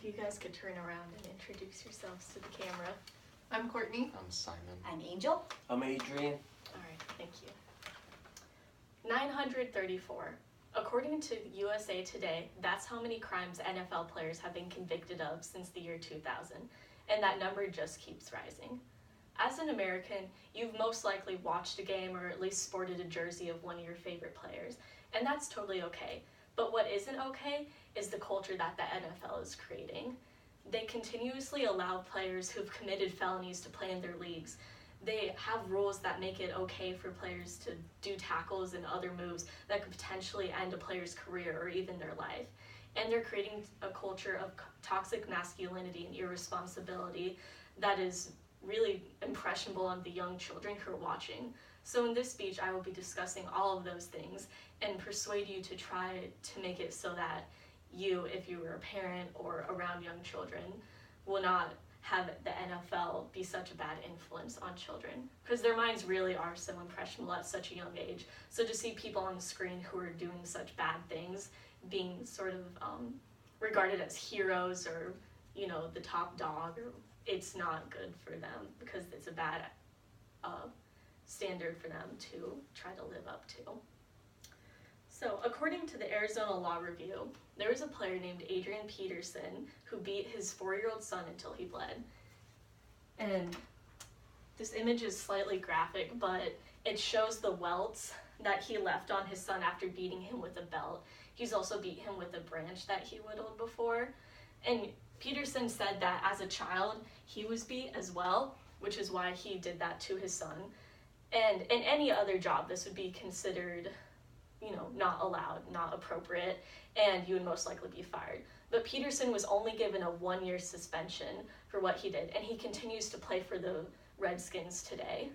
you guys could turn around and introduce yourselves to the camera. I'm Courtney. I'm Simon. I'm Angel. I'm Adrian. All right, thank you. 934. According to USA Today, that's how many crimes NFL players have been convicted of since the year 2000, and that number just keeps rising. As an American, you've most likely watched a game or at least sported a jersey of one of your favorite players, and that's totally okay. But what isn't okay is the culture that the NFL is creating. They continuously allow players who've committed felonies to play in their leagues. They have rules that make it okay for players to do tackles and other moves that could potentially end a player's career or even their life. And they're creating a culture of toxic masculinity and irresponsibility that is really impressionable on the young children who are watching. So in this speech, I will be discussing all of those things and persuade you to try to make it so that you, if you were a parent or around young children, will not have the NFL be such a bad influence on children, because their minds really are so impressionable at such a young age. So to see people on the screen who are doing such bad things being sort of regarded as heroes or, you know, the top dog, or it's not good for them because it's a bad standard for them to try to live up to. So according to the Arizona Law Review, there was a player named Adrian Peterson who beat his 4-year-old son until he bled. And this image is slightly graphic, but it shows the welts that he left on his son after beating him with a belt. He's also beat him with a branch that he whittled before. And Peterson said that as a child, he was beat as well, which is why he did that to his son. And in any other job, this would be considered, you know, not allowed, not appropriate, and you would most likely be fired. But Peterson was only given a 1-year suspension for what he did, and he continues to play for the Redskins today.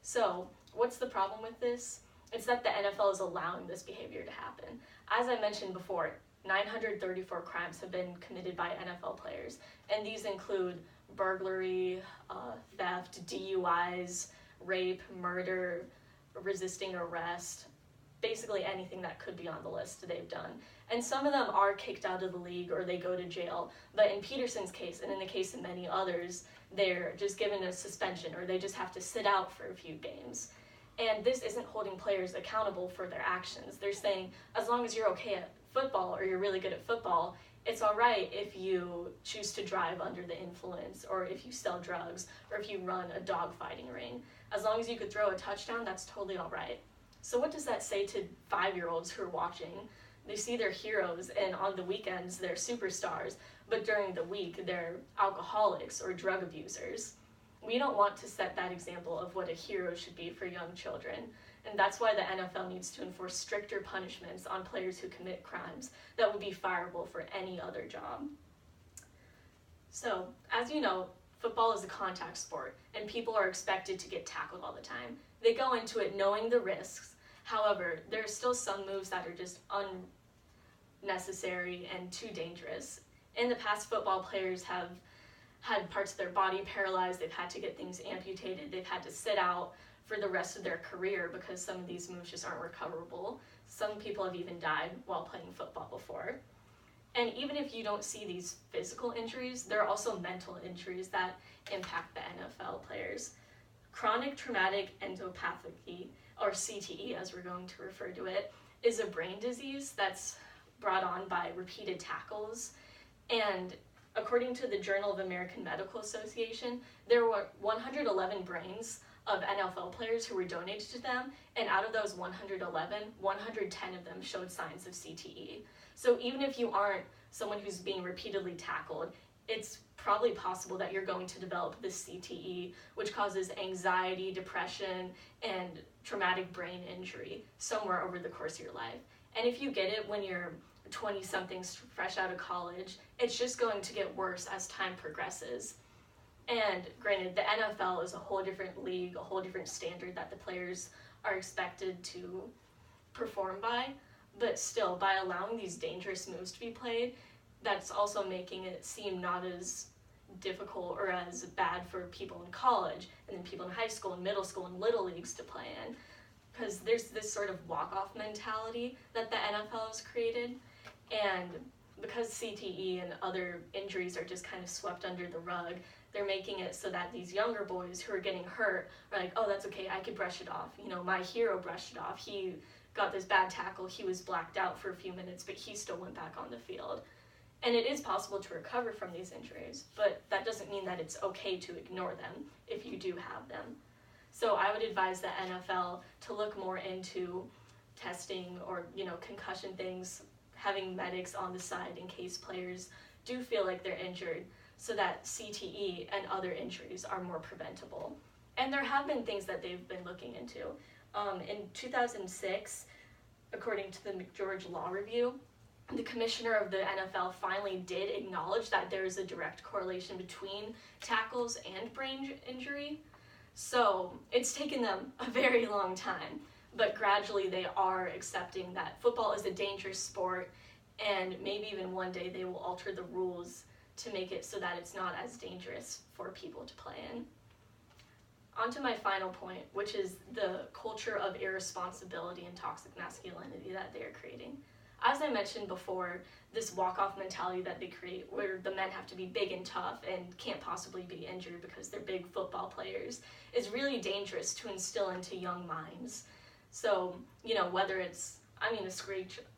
So what's the problem with this? It's that the NFL is allowing this behavior to happen. As I mentioned before, 934 crimes have been committed by NFL players, and these include burglary, theft, DUIs, rape, murder, resisting arrest, basically anything that could be on the list they've done. And some of them are kicked out of the league or they go to jail, but in Peterson's case, and in the case of many others, they're just given a suspension or they just have to sit out for a few games. And this isn't holding players accountable for their actions. They're saying, as long as you're okay at football or you're really good at football, it's all right if you choose to drive under the influence or if you sell drugs or if you run a dogfighting ring. As long as you could throw a touchdown, that's totally all right. So what does that say to 5-year-olds who are watching? They see their heroes, and on the weekends they're superstars, but during the week they're alcoholics or drug abusers. We don't want to set that example of what a hero should be for young children, and that's why the NFL needs to enforce stricter punishments on players who commit crimes that would be fireable for any other job. So, as you know, football is a contact sport, and people are expected to get tackled all the time. They go into it knowing the risks. However, there are still some moves that are just unnecessary and too dangerous. In the past, football players have had parts of their body paralyzed, they've had to get things amputated, they've had to sit out for the rest of their career because some of these moves just aren't recoverable. Some people have even died while playing football before. And even if you don't see these physical injuries, there are also mental injuries that impact the NFL players. Chronic traumatic encephalopathy, or CTE as we're going to refer to it, is a brain disease that's brought on by repeated tackles. And according to the Journal of American Medical Association, there were 111 brains of NFL players who were donated to them, and out of those 111, 110 of them showed signs of CTE. So even if you aren't someone who's being repeatedly tackled, it's probably possible that you're going to develop this CTE, which causes anxiety, depression, and traumatic brain injury somewhere over the course of your life. And if you get it when you're 20-somethings fresh out of college, it's just going to get worse as time progresses. And granted, the NFL is a whole different league, a whole different standard that the players are expected to perform by, but still, by allowing these dangerous moves to be played, that's also making it seem not as difficult or as bad for people in college and then people in high school and middle school and little leagues to play in, because there's this sort of walk-off mentality that the NFL has created. And because CTE and other injuries are just kind of swept under the rug, they're making it so that these younger boys who are getting hurt are like, oh, that's okay, I could brush it off. You know, my hero brushed it off. He got this bad tackle, he was blacked out for a few minutes, but he still went back on the field. And it is possible to recover from these injuries, but that doesn't mean that it's okay to ignore them if you do have them. So I would advise the NFL to look more into testing or, you know, concussion things, having medics on the side in case players do feel like they're injured, so that CTE and other injuries are more preventable. And there have been things that they've been looking into. In 2006, according to the McGeorge Law Review, the commissioner of the NFL finally did acknowledge that there is a direct correlation between tackles and brain injury. So it's taken them a very long time, but gradually they are accepting that football is a dangerous sport, and maybe even one day they will alter the rules to make it so that it's not as dangerous for people to play in. On to my final point, which is the culture of irresponsibility and toxic masculinity that they are creating. As I mentioned before, this walk-off mentality that they create where the men have to be big and tough and can't possibly be injured because they're big football players is really dangerous to instill into young minds. So, you know, whether it's,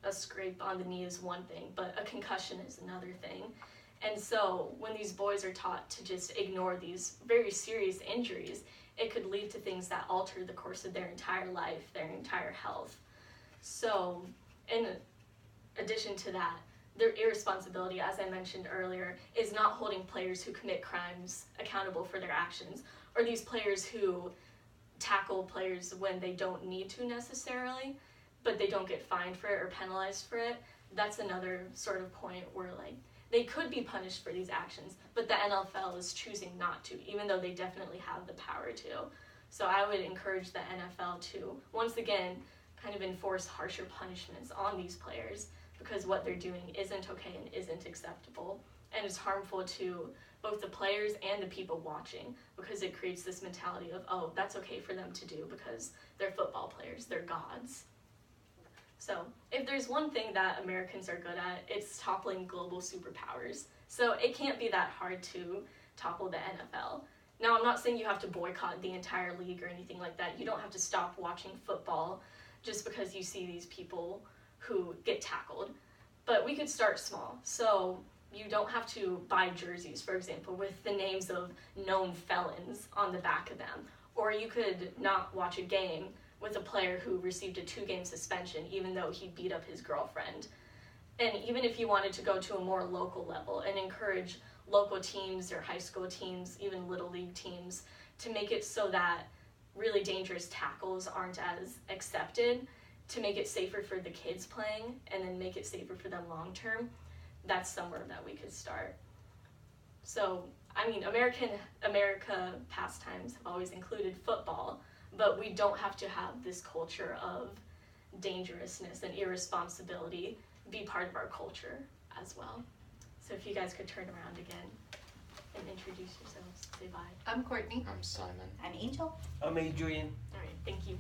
a scrape on the knee is one thing, but a concussion is another thing. And so when these boys are taught to just ignore these very serious injuries, it could lead to things that alter the course of their entire life, their entire health. So, in addition to that, their irresponsibility, as I mentioned earlier, is not holding players who commit crimes accountable for their actions, or these players who tackle players when they don't need to necessarily, but they don't get fined for it or penalized for it. That's another sort of point where, like, they could be punished for these actions, but the NFL is choosing not to, even though they definitely have the power to. So I would encourage the NFL to, once again, kind of enforce harsher punishments on these players, because what they're doing isn't okay and isn't acceptable, and it's harmful to both the players and the people watching, because it creates this mentality of, oh, that's okay for them to do because they're football players, they're gods. So if there's one thing that Americans are good at, it's toppling global superpowers. So it can't be that hard to topple the NFL. Now, I'm not saying you have to boycott the entire league or anything like that. You don't have to stop watching football just because you see these people who get tackled. But we could start small. So you don't have to buy jerseys, for example, with the names of known felons on the back of them. Or you could not watch a game with a player who received a 2-game suspension even though he beat up his girlfriend. And even if you wanted to go to a more local level and encourage local teams or high school teams, even little league teams, to make it so that really dangerous tackles aren't as accepted, to make it safer for the kids playing and then make it safer for them long term, that's somewhere that we could start. So, America pastimes have always included football, but we don't have to have this culture of dangerousness and irresponsibility be part of our culture as well. So if you guys could turn around again and introduce yourselves, say bye. I'm Courtney. I'm Simon. I'm Angel. I'm Adrian. All right, thank you.